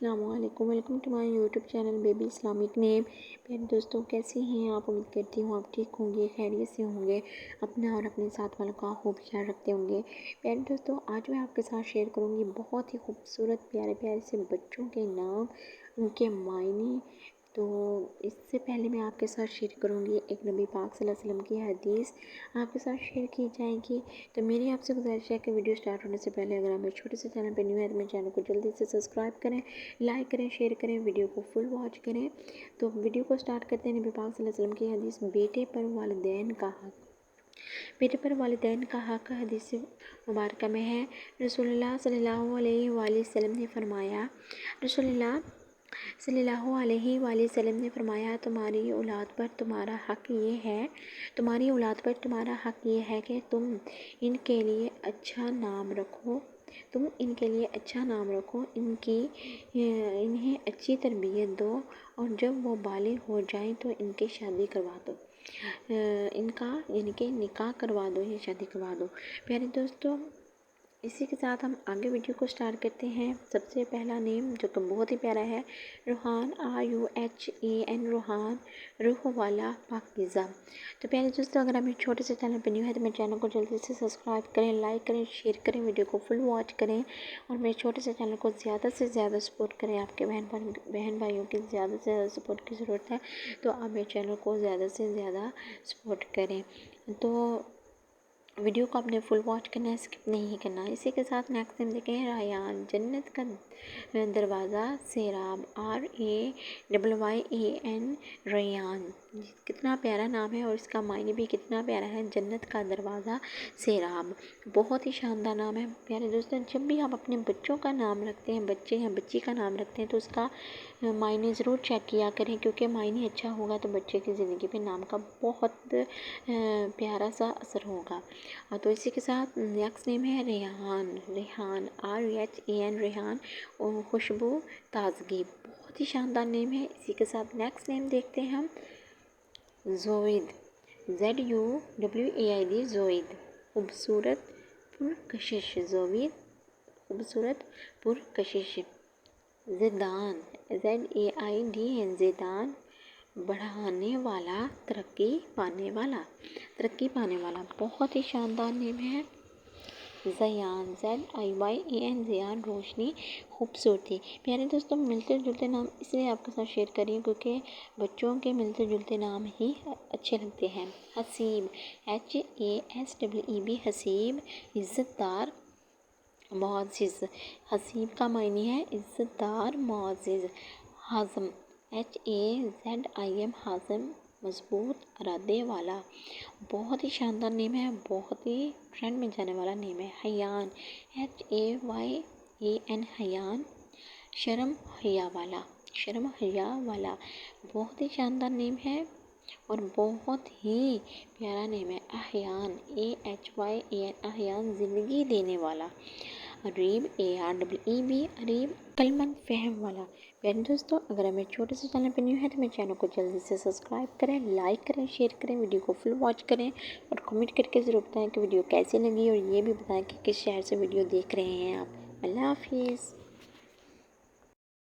السلام علیکم، welcome to my YouTube channel baby Islamic name. پیارے دوستوں، کیسی ہیں آپ؟ امید کرتی ہوں آپ ٹھیک ہوں گے، خیریت سے ہوں گے، اپنا اور اپنے ساتھ والوں کا خوب خیال رکھتے ہوں گے۔ پیارے دوستوں، آج میں آپ کے ساتھ شیئر کروں گی بہت ہی خوبصورت پیارے پیارے سے بچوں کے نام، ان کے معنی۔ تو اس سے پہلے میں آپ کے ساتھ شیئر کروں گی ایک نبی پاک صلی اللہ علیہ وسلم کی حدیث آپ کے ساتھ شیئر کی جائے گی۔ تو میری آپ سے گزارش ہے کہ ویڈیو سٹارٹ ہونے سے پہلے اگر آپ میرے چھوٹے سے چینل پہ نیو ہے تو میرے چینل کو جلدی سے سبسکرائب کریں، لائک کریں، شیئر کریں، ویڈیو کو فل واچ کریں۔ تو ویڈیو کو سٹارٹ کرتے ہیں۔ نبی پاک صلی اللہ علیہ وسلم کی حدیث، بیٹے پر والدین کا حق۔ بیٹے پر والدین کا حق حدیث مبارکہ میں ہے۔ رسول اللہ صلی اللہ علیہ وآلہ وسلم نے فرمایا، رسول اللہ صلی اللہ علیہ وآلہ وسلم نے فرمایا، تمہاری اولاد پر تمہارا حق یہ ہے، تمہاری اولاد پر تمہارا حق یہ ہے کہ تم ان کے لیے اچھا نام رکھو، تم ان کے لیے اچھا نام رکھو، انہیں اچھی تربیت دو، اور جب وہ بالغ ہو جائیں تو ان کی شادی کروا دو، ان کا یعنی کہ نکاح کروا دو یا شادی کروا دو۔ پیارے دوستوں، اسی کے ساتھ ہم آگے ویڈیو کو سٹارٹ کرتے ہیں۔ سب سے پہلا نیم جو کہ بہت ہی پیارا ہے، روحان، RUHAN، روحان، روح والا، پاکیزہ۔ تو پیارے دوستوں، اگر آپ میرے چھوٹے سے چینل پہ نیو ہے تو میرے چینل کو جلدی سے سبسکرائب کریں، لائک کریں، شیئر کریں، ویڈیو کو فل واچ کریں، اور میرے چھوٹے سے چینل کو زیادہ سے زیادہ سپورٹ کریں۔ آپ کے بہن بھائیوں کی زیادہ سے زیادہ سپورٹ کی ضرورت ہے، تو آپ میرے چینل کو زیادہ سے زیادہ سپورٹ کریں۔ تو ویڈیو کو آپ نے فل واچ کرنا ہے، اسکپ نہیں کرنا۔ اسی کے ساتھ نیکسٹ ہم دیکھیں گے ریان، جنت کا دروازہ، سیراب، RAYYAN، ریان۔ کتنا پیارا نام ہے اور اس کا معنی بھی کتنا پیارا ہے، جنت کا دروازہ، سیراب۔ بہت ہی شاندار نام ہے۔ پیارے دوستوں، جب بھی آپ اپنے بچوں کا نام رکھتے ہیں، بچے یا بچی کا نام رکھتے ہیں، تو اس کا معنی ضرور چیک کیا کریں، کیونکہ معنی اچھا ہوگا تو بچے کی زندگی پہ نام کا بہت پیارا سا اثر ہوگا۔ تو اسی کے ساتھ نیکسٹ نیم ہے ریحان، ریحان، REHAN، ریحان، خوشبو، تازگی۔ بہت ہی شاندار نیم ہے۔ اسی کے ساتھ نیکسٹ نیم دیکھتے ہیں ہم، زوید، ZUWAID، زوید، خوبصورت، پرکشش، زوید، خوبصورت، پرکشش۔ زیدان، ZAIDAN، زیدان، بڑھانے والا، ترقی پانے والا، ترقی پانے والا۔ بہت ہی شاندار نیم ہے۔ زیان، ZIYAN، زیان، روشنی، خوبصورتی۔ پیارے دوستوں، ملتے جلتے نام اس لیے آپ کے ساتھ شیئر کر رہی ہوں کیونکہ بچوں کے ملتے جلتے نام ہی اچھے لگتے ہیں۔ حسیب، HASEEB، حسیب، عزت دار، معزز۔ حسیب کا معنی ہے عزت دار، معزز۔ حازم، HAZIM، حازم، مضبوط ارادے والا۔ بہت ہی شاندار نیم ہے، بہت ہی ٹرینڈ میں جانے والا نیم ہے۔ حیان، HAYAN، حیان، شرم حیا والا، شرم حیا والا۔ بہت ہی شاندار نیم ہے اور بہت ہی پیارا نیم ہے۔ احیان، AHYAN، احیان، زندگی دینے والا۔ عریب، AREEB، عریب، عقل مند، فہم والا۔ پیارے دوستوں، اگر ہمیں چھوٹے سے چینل پہ نیو ہے تو میرے چینل کو جلدی سے سبسکرائب کریں، لائک کریں، شیئر کریں، ویڈیو کو فل واچ کریں، اور کمنٹ کر کے ضرور بتائیں کہ ویڈیو کیسی لگی، اور یہ بھی بتائیں کہ کس شہر سے ویڈیو دیکھ رہے ہیں آپ۔ اللہ حافظ۔